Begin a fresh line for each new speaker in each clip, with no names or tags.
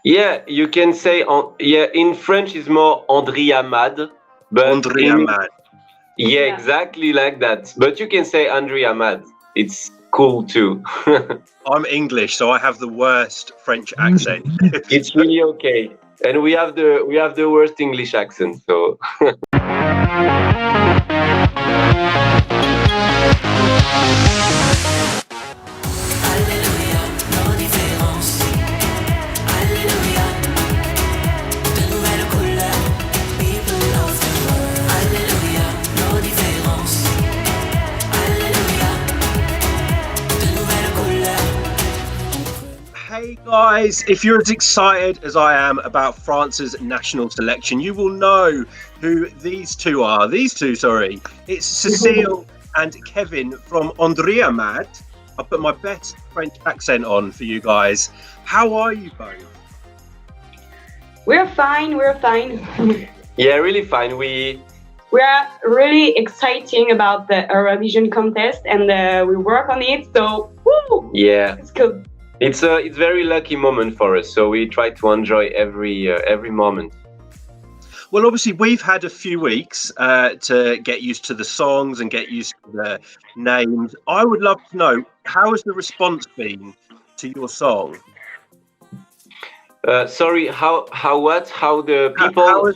Yeah, you can say yeah, in French is more Andriamad, but
Andriamad.
Yeah, exactly like that. But you can say Andriamad. It's cool too.
I'm English, so I have the worst French accent.
It's really okay. And we have the worst English accent, so
Alléluia, nos différences. Alléluia, de nouvelles couleurs. People of the world. Alléluia, nos différences. Alléluia, de nouvelles couleurs.
Hey guys, if you're as excited as I am about France's national selection, you will know who these two are. It's Cecile and Kevin from Andriamad. I put my best French accent on for you guys. How are you both?
We're fine.
yeah, really fine. We
We're really exciting about the Eurovision contest, and we work on it. So, woo!
yeah,
It's good.
it's very lucky moment for us. So we try to enjoy every moment.
Well, obviously, we've had a few weeks to get used to the songs and get used to the names. I would love to know, how has the response been to your song?
Sorry, how the people?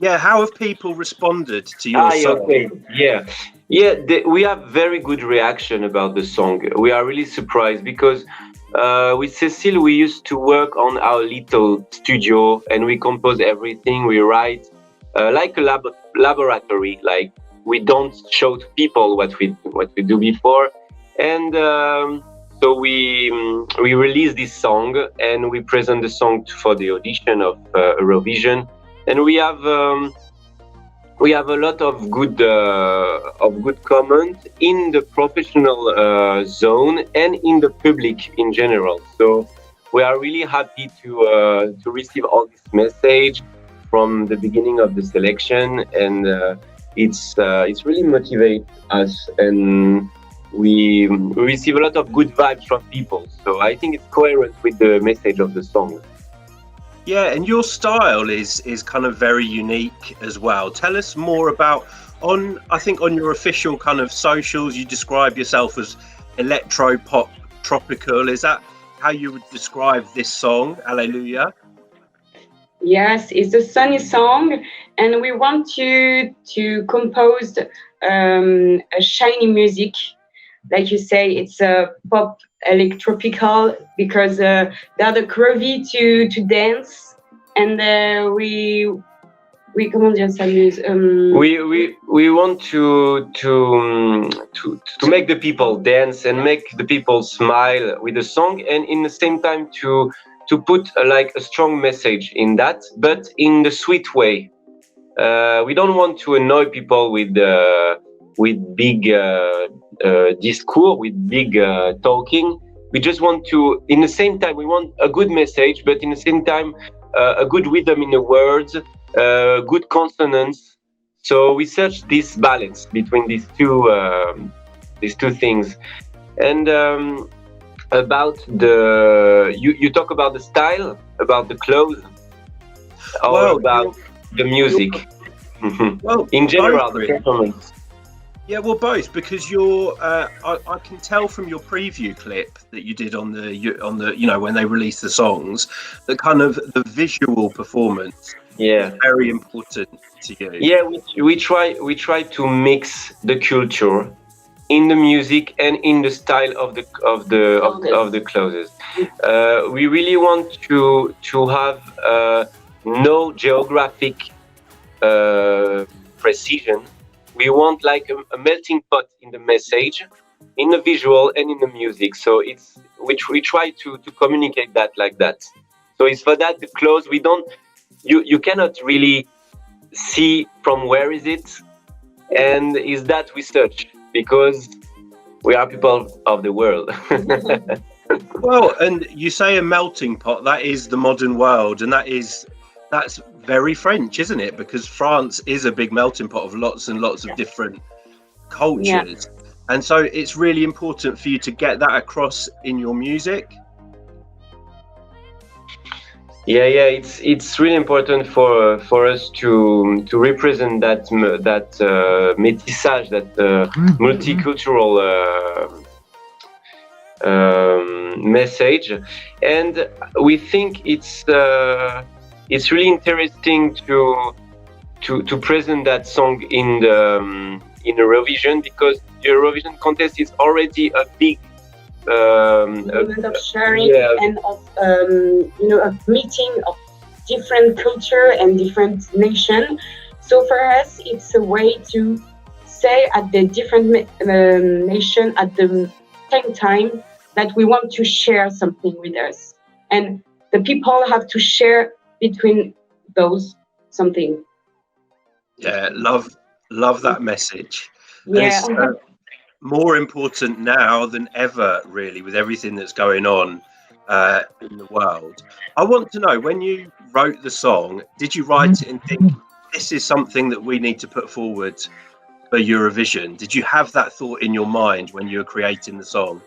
How have people responded to your song?
Okay. Yeah. We have very good reaction about the song. We are really surprised because with Cecile we used to work on our little studio and we compose everything. We write like a laboratory. Like we don't show to people what we do before, and so we release this song and we present the song for the audition of Eurovision, and we have a lot of good comments in the professional zone and in the public in general. So we are really happy to receive all this message from the beginning of the selection, and it's really motivate us, and we receive a lot of good vibes from people. So I think it's coherent with the message of the song.
Yeah, and your style is kind of very unique as well. Tell us more about, I think on your official kind of socials, you describe yourself as electro pop tropical. Is that how you would describe this song, Alléluia?
Yes, it's a sunny song, and we want to compose a shiny music. Like you say, it's a pop electropical because they're the groovy to dance, and we comment dire s'amuse.
We want to make the people dance and make the people smile with the song, and in the same time to put like a strong message in that, but in the sweet way. We don't want to annoy people with big discourse, with big talking. We just want to, in the same time, we want a good message, but in the same time, a good rhythm in the words, good consonants. So we search this balance between these two things. And about you talk about the style, about the clothes, or about the music.
Well,
in general,
both,
the performance.
Yeah, well, both, because you're. I can tell from your preview clip that you did on the when they released the songs, that kind of the visual performance.
Yeah,
is very important to you.
Yeah, we try to mix the culture in the music and in the style of the clothes. We really want to have no geographic precision. We want like a melting pot in the message, in the visual and in the music. So it's which we try to communicate that like that. So it's for that the clothes we don't. You cannot really see from where is it, and is that we search because we are people of the world.
Well, and you say a melting pot, that is the modern world, and that's very French, isn't it? Because France is a big melting pot of lots and lots of different cultures. Yeah. And so it's really important for you to get that across in your music.
It's really important for us to represent that métissage, that multicultural message, and we think it's really interesting to present that song in Eurovision, because the Eurovision contest is already a big
moment of sharing and of of meeting of different culture and different nation. So for us, it's a way to say at the different nation at the same time that we want to share something with us, and the people have to share between those something.
Yeah, love that message. And
Yeah.
it's more important now than ever, really, with everything that's going on in the world. I want to know, when you wrote the song, did you write it and think, this is something that we need to put forward for Eurovision? Did you have that thought in your mind when you were creating the song?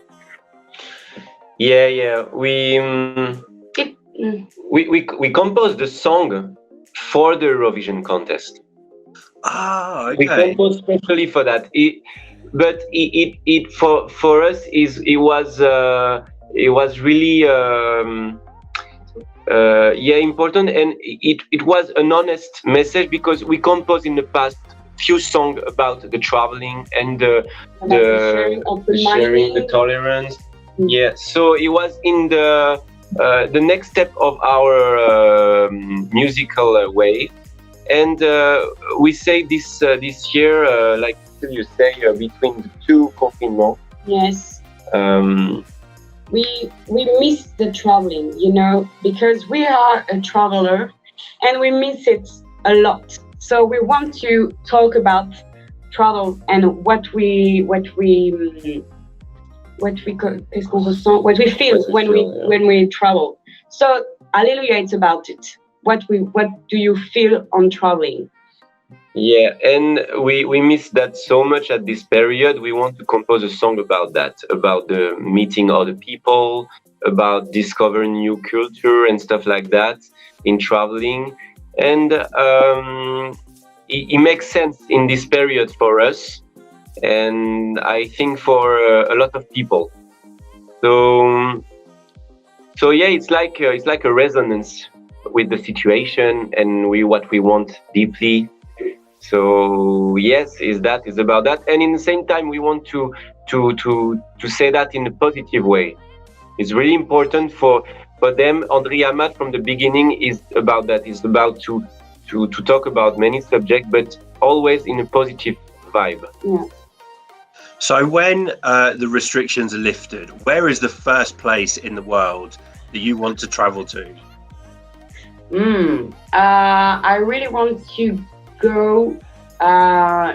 Yeah. We composed the song for the Eurovision contest.
Ah,
We
okay.
composed specially for that. It for us it was really important, and it was an honest message, because we composed in the past few songs about the traveling and the sharing, the tolerance. Yeah, so it was in the next step of our musical way, and we say this year, like you say, between the two confinements.
Yes. We miss the traveling, because we are a traveler and we miss it a lot. So we want to talk about travel and what we feel when we travel. So Alléluia, it's about it. What do you feel on traveling?
Yeah, and we miss that so much at this period. We want to compose a song about that, about the meeting other people, about discovering new culture and stuff like that in traveling. And it makes sense in this period for us, and I think for a lot of people. So yeah, it's like a resonance with the situation and what we want deeply. So yes, is about that, and in the same time we want to say that in a positive way. It's really important for them. Andriamad from the beginning is about that. It's about to talk about many subjects, but always in a positive vibe.
Yeah.
So when the restrictions are lifted, where is the first place in the world that you want to travel to?
I really want to go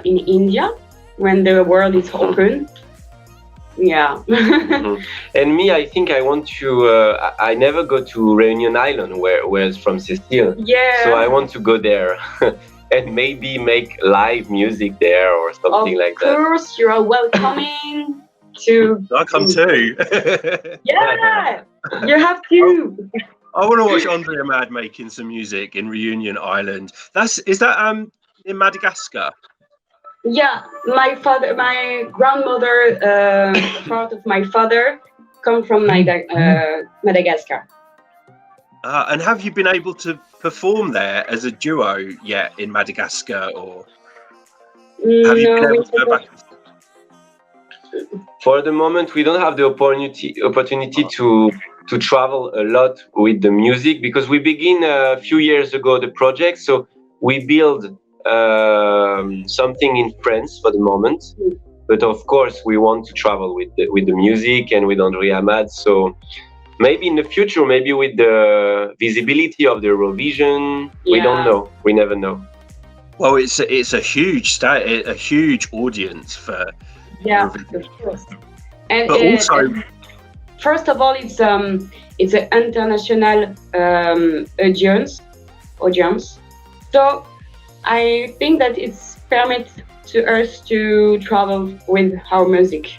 in India when the world is open. Yeah.
And me, I think I want to. I never go to Réunion Island, where it's from Cecile.
Yeah.
So I want to go there and maybe make live music there or something like that.
Of course, you are welcoming to.
I come too.
Yeah, you have to.
I want to watch Andriamad making some music in Reunion Island. Is that in Madagascar?
Yeah, my grandmother, part of my father, come from Madagascar.
And have you been able to perform there as a duo yet in Madagascar, or have you been able to go back?
For the moment, we don't have the opportunity to travel a lot with the music, because we begin a few years ago the project. So we build something in France for the moment, but of course we want to travel with the music and with Andriamad. So maybe in the future, maybe with the visibility of the Eurovision, we don't know. We never know.
Well, it's a huge audience for Eurovision.
Of course. And
but also,
first of all, it's an international audience. So I think that it's permit to us to travel with our music.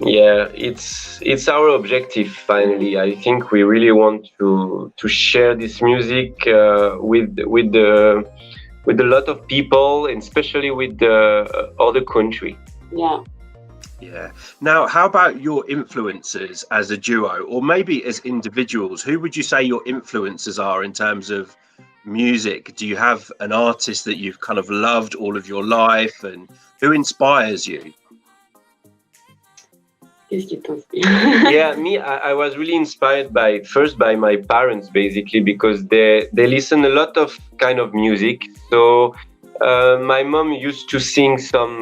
Yeah, it's our objective finally. I think we really want to share this music with a lot of people, and especially with the other country.
Yeah.
Yeah. Now, how about your influences as a duo, or maybe as individuals? Who would you say your influences are in terms of music? Do you have an artist that you've kind of loved all of your life, and who inspires you?
Qu'est-ce qui t'inspire?
Yeah, me, I was really inspired by my parents, basically, because they listen a lot of kind of music. So my mom used to sing some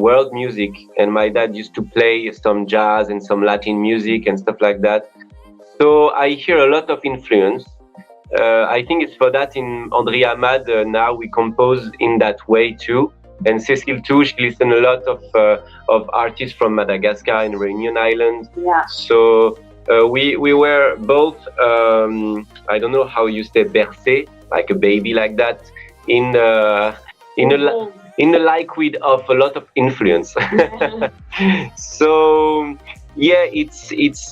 world music, and my dad used to play some jazz and some Latin music and stuff like that. So I hear a lot of influence. I think it's for that in Andriamad now we compose in that way too. And Cécile too, she listened a lot of artists from Madagascar and Reunion Islands.
Yeah.
So we were both, I don't know how you say bercé, like a baby like that, in a liquid of a lot of influence. So yeah, it's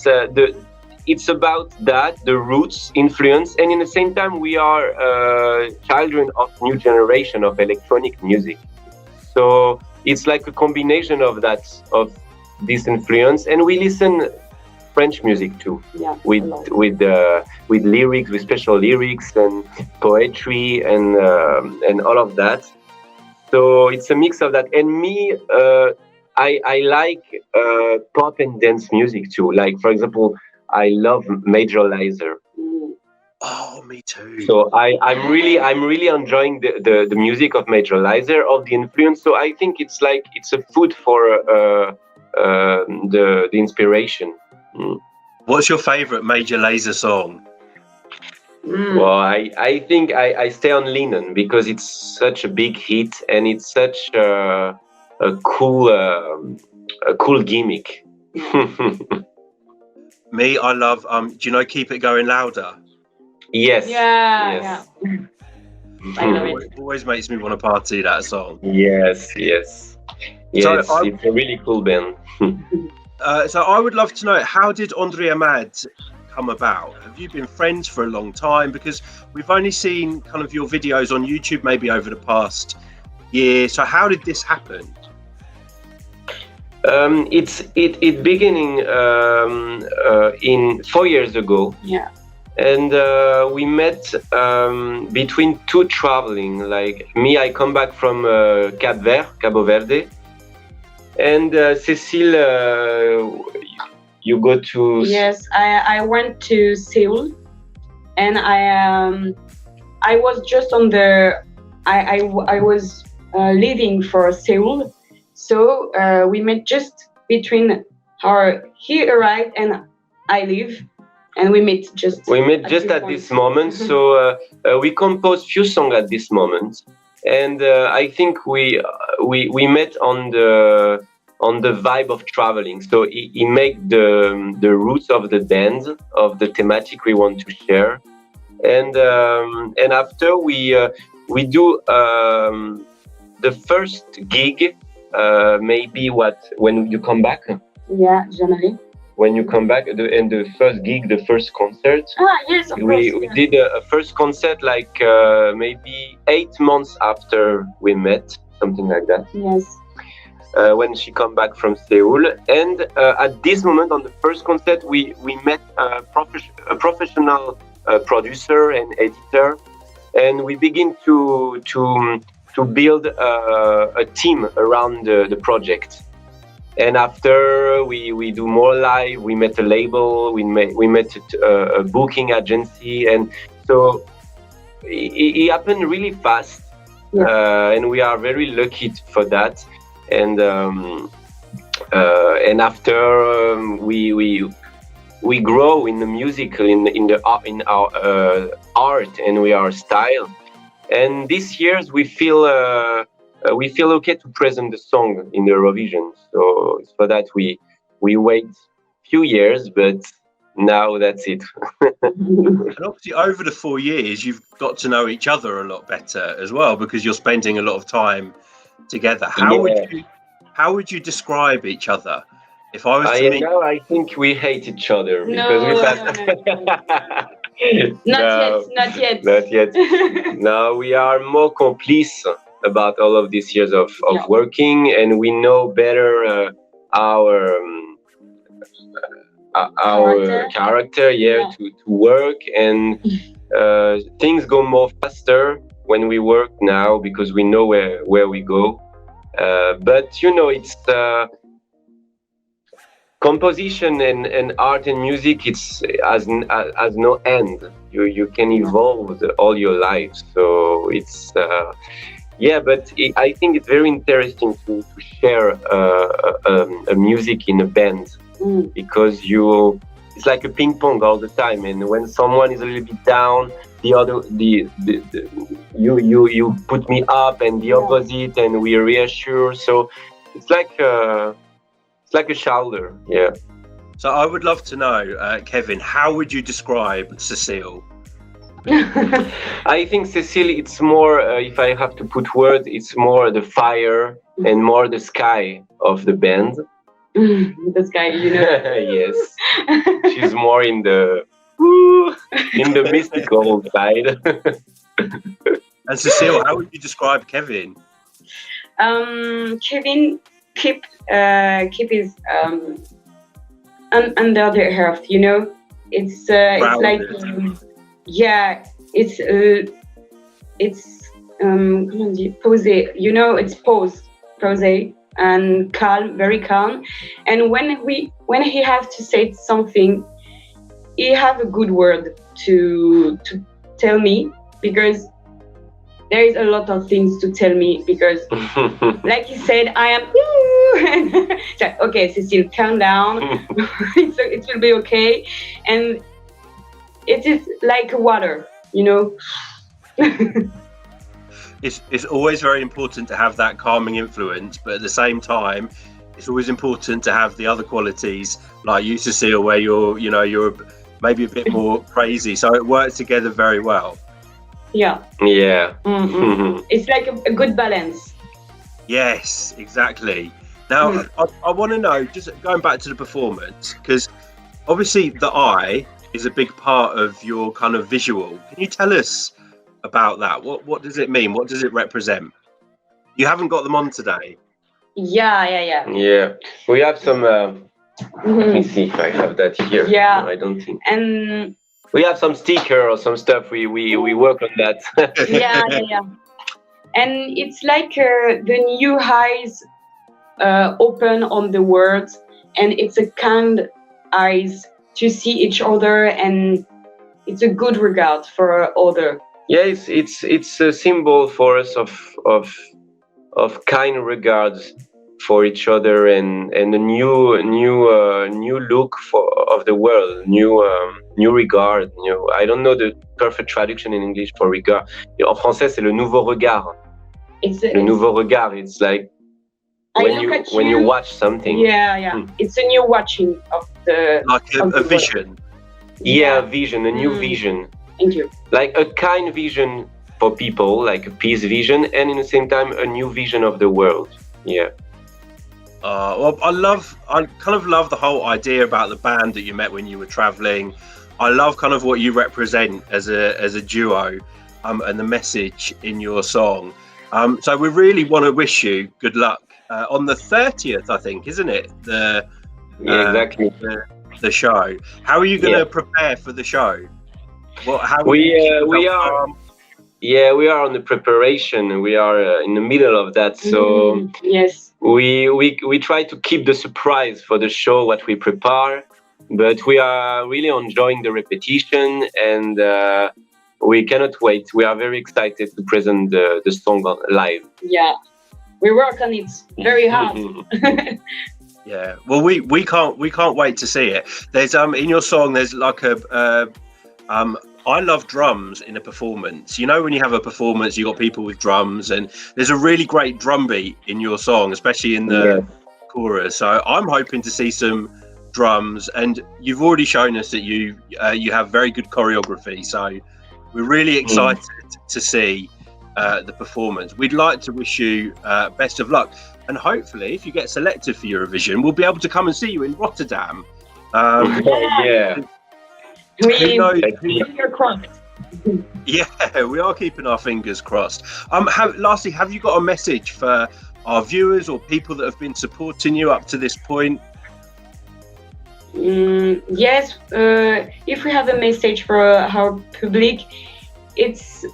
about that, the roots, influence, and in the same time we are children of new generation of electronic music. So it's like a combination of this influence, and we listen French music too,
Yeah.
with lyrics, with special lyrics and poetry and all of that. So it's a mix of that. And me, I like pop and dance music too. Like for example, I love Major Lazer.
Mm.
Oh, me too.
So I'm really enjoying the music of Major Lazer, of the influence. So I think it's a food for the inspiration. Mm.
What's your favorite Major Lazer song?
Mm.
Well, I think I stay on Lennon because it's such a big hit and it's such a cool gimmick.
Me, I love do you know Keep It Going Louder?
Yes.
Yeah.
Yes.
I love it.
Always makes me want to party that song.
Yes. Yeah,
So
it's a really cool band.
So I would love to know, how did Andriamad come about? Have you been friends for a long time? Because we've only seen kind of your videos on YouTube maybe over the past year. So how did this happen?
It beginning in 4 years ago.
Yeah.
And we met between two traveling. Like me, I come back from Cabo Verde, and Cécile, you go to.
Yes, I went to Seoul, and I was just on the I was leaving for Seoul, so we met just between he arrived and I leave. And we met just
at this moment. So we composed few songs at this moment, and I think we met on the vibe of traveling. So he made the roots of the band, of the thematic we want to share, and after we do the first gig, maybe when you come back.
Yeah, January.
When you come back, the first gig, the first concert.
Yes, of course.
We did a first concert like maybe 8 months after we met, something like that.
Yes.
When she come back from Seoul, and at this moment on the first concert, we met a professional producer and editor, and we begin to build a team around the project. And after we do more live, we met a label, we met a booking agency, and so it happened really fast.
Yeah.
And we are very lucky for that. And after we grow in the music, in our art and our style. And this years we feel okay to present the song in the Eurovision. So it's for that we wait few years, but now that's it.
And obviously over the 4 years, you've got to know each other a lot better as well, because you're spending a lot of time together. How would you describe each other? If I was to meet,
Now I think we hate each other
No,
because we've had.
not yet.
Not yet. Now we are more complice about all of these years of
Yeah.
working, and we know better our character,
Yeah.
to work, and things go more faster when we work now because we know where we go. But you know, it's composition and art and music. It's has no end. You can evolve all your life. So it's but I think it's very interesting to share a music in a band. Because it's like a ping pong all the time, and when someone is a little bit down, you put me up, and the opposite, and we reassure. So it's like a shoulder. Yeah.
so I would love to know, Kevin, how would you describe Cecile?
I think Cecile, it's more, if I have to put words, it's more the fire and more the sky of the band.
This guy, you know.
Yes, she's more in the mystical side.
And Cecile, how would you describe Kevin?
Kevin keep his under the earth, you know. It's like comment on dit, posé, you know, it's posé and calm, very calm. And when he have to say something, he have a good word to tell me, because there is a lot of things to tell me, because like he said, I am it's like, okay, Cecile, calm down. It will be okay. And it is like water, you know.
It's always very important to have that calming influence, but at the same time, it's always important to have the other qualities, like you, Cecile, where you're maybe a bit more crazy. So it works together very well.
Yeah.
Yeah.
It's like a good balance.
Yes, exactly. Now, I want to know, just going back to the performance, because obviously the eye is a big part of your kind of visual. Can you tell us about that? What does it mean? What does it represent? You haven't got them on today.
Yeah.
Yeah, we have some. Let me see if I have that here.
Yeah.
No, I don't think.
And
We have some sticker or some stuff. We work on that.
yeah. And it's like the new eyes open on the words, and it's a kind eyes to see each other, and it's a good regard for other.
Yeah, it's a symbol for us of kind regards for each other, and a new look of the world, new regard. I don't know the perfect traduction in English for regard. En français, c'est le nouveau regard. Le nouveau regard. It's like when you watch something.
Yeah. It's a new watching of the.
Like a vision.
Yeah, vision, a new vision.
Thank you.
Like a kind vision for people, like a peace vision, and in the same time a new vision of the world. Yeah.
Well, I kind of love the whole idea about the band that you met when you were traveling. I love kind of what you represent as a duo, and the message in your song. So we really want to wish you good luck on the 30th, I think, isn't it?
Yeah, exactly.
The show. How are you going to prepare for the show?
We are on the preparation. We are in the middle of that. So
yes,
we try to keep the surprise for the show, what we prepare, but we are really enjoying the repetition, and we cannot wait. We are very excited to present the song live.
Yeah, we work on it very hard.
Yeah, well, we can't wait to see it. There's in your song, there's like I love drums in a performance. You know, when you have a performance, you got people with drums, and there's a really great drum beat in your song, especially in the chorus. So I'm hoping to see some drums, and you've already shown us that you have very good choreography. So we're really excited to see the performance. We'd like to wish you best of luck. and hopefully, if you get selected for Eurovision, we'll be able to come and see you in Rotterdam.
Yeah.
Who knows?
Finger crossed.
Yeah, we are keeping our fingers crossed. Lastly, have you got a message for our viewers or people that have been supporting you up to this point?
Yes, if we have a message for our public, it's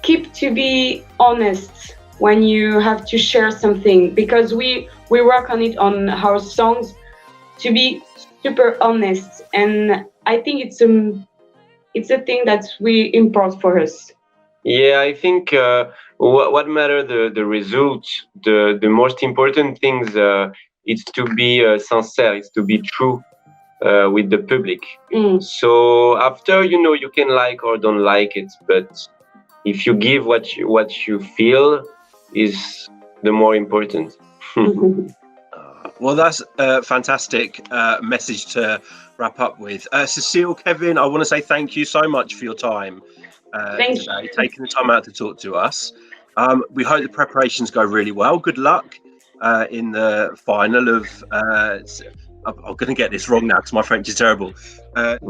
keep to be honest when you have to share something, because we work on it on our songs to be super honest, and I think it's a thing that's really important for us.
Yeah, I think what matter the result, the most important things is to be sincere, is to be true with the public. So after, you can like or don't like it, but if you give what you feel is the more important.
Well, that's a fantastic message to wrap up with. Cecile, Kevin, I want to say thank you so much for your time today, taking the time out to talk to us. We hope the preparations go really well. Good luck in the final of, I'm going to get this wrong now because my French is terrible. C'est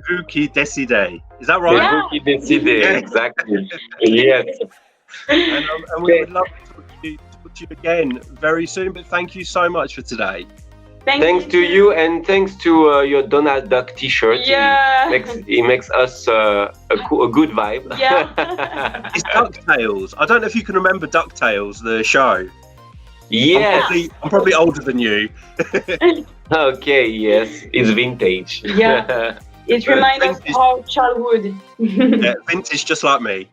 vous qui décidez. Is that right?
C'est vous qui décidez, exactly. Yes.
And we would love to talk to you again very soon, but thank you so much for today.
Thanks to you, and thanks to your Donald Duck t-shirt.
Yeah.
It makes us a good vibe.
Yeah.
It's DuckTales. I don't know if you can remember DuckTales, the show.
Yes.
I'm probably older than you.
Okay, yes. It's vintage.
Yeah. It reminds us of our childhood.
Yeah, vintage, just like me.